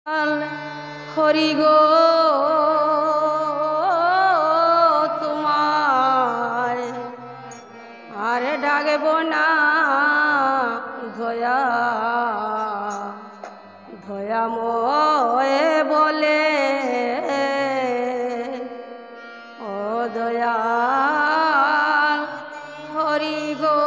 হরি গো তোমায় আর ডাকব না ধয়া ধয়াময় বলে ও দয়াল হরি গো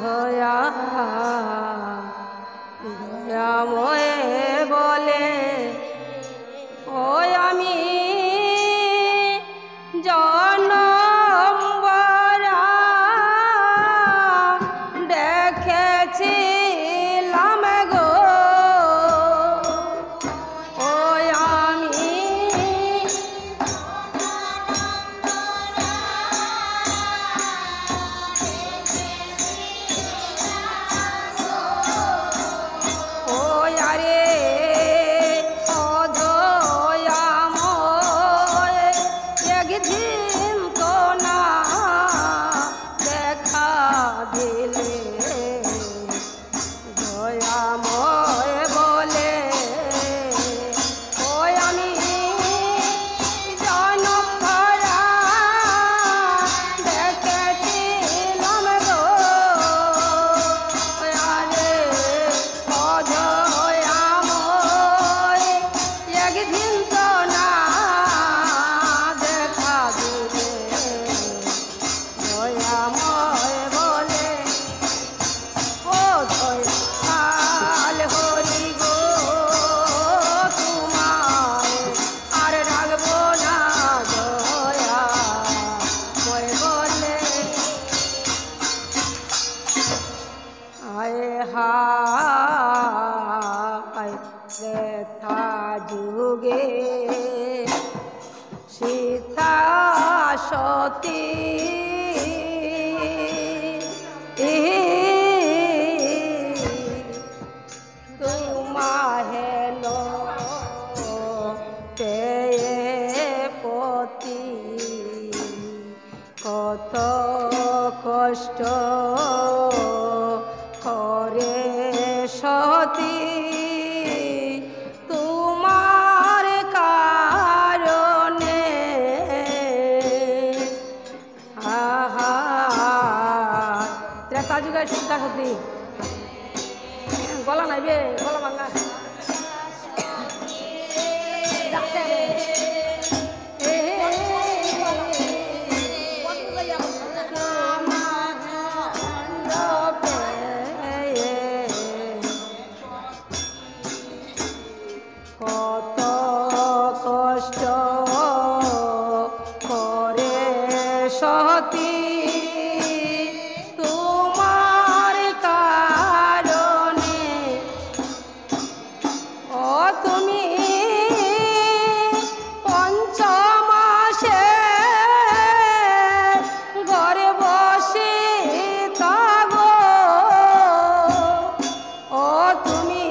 ধয়া ধয়াময়ে বলে ওই আমি জনম বরা দেখেছিলাম গো ওই আমি যুগে সীতা সতী তোমাহেন পতি কত কষ্ট করে সতী তোমার কারণে আহা ত্রেতা যুগের সীতা সতী গলা নাইবে গলা ভাঙা কত কষ্ট করে সতী তোমার কারণে ও তুমি পঞ্চমাসে ঘরে বসে থাকো ও তুমি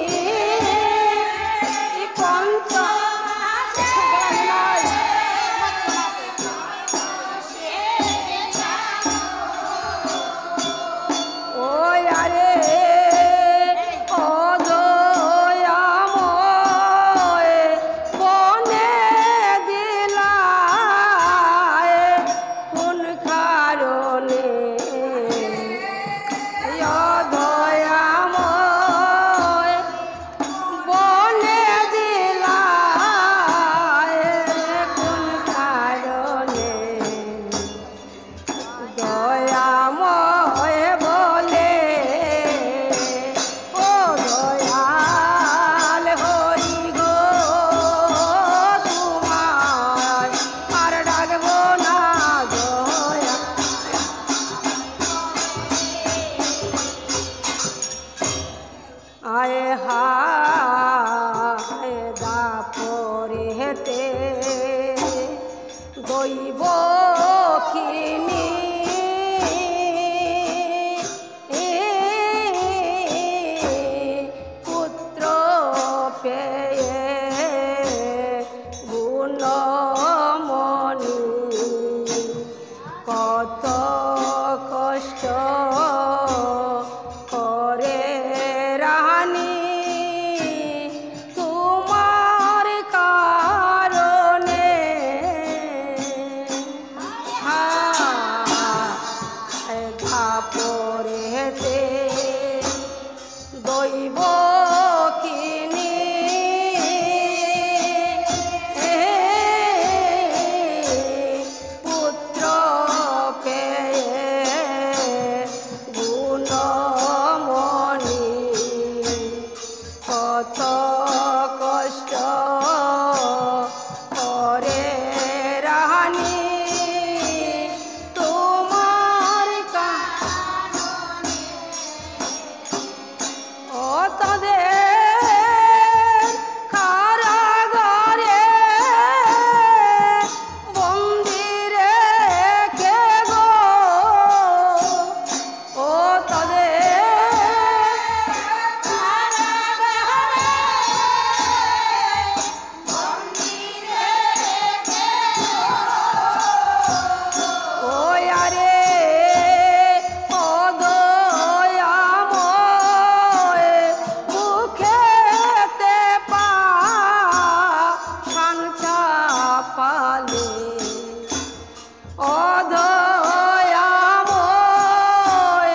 কত কষ্ট করে রানী তোমার কারণে ঘাপড়েতে দৈব কিনি পুত্র পেয়ে গুণমণি কত কষ্ট করে রানী তোমার ও তাদের কারাগারে বন্দিরে কে গো ও তাদের কারাগারে বন্দিরে কে গো ও আরে ও দয়াময় মুখেতে পাষাণ চাপালে ও দয়াময়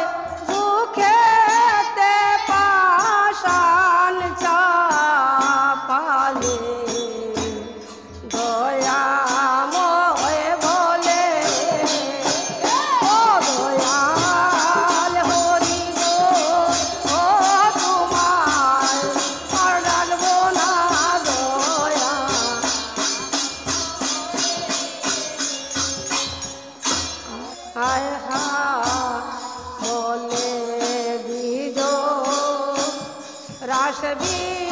মুখেতে পাষাণ চাপালে দয়াময় বলে ও দয়াল হরি গো ও তোমার আর ডালবো না দয়া হায় হায় বলে দিজ রাসবি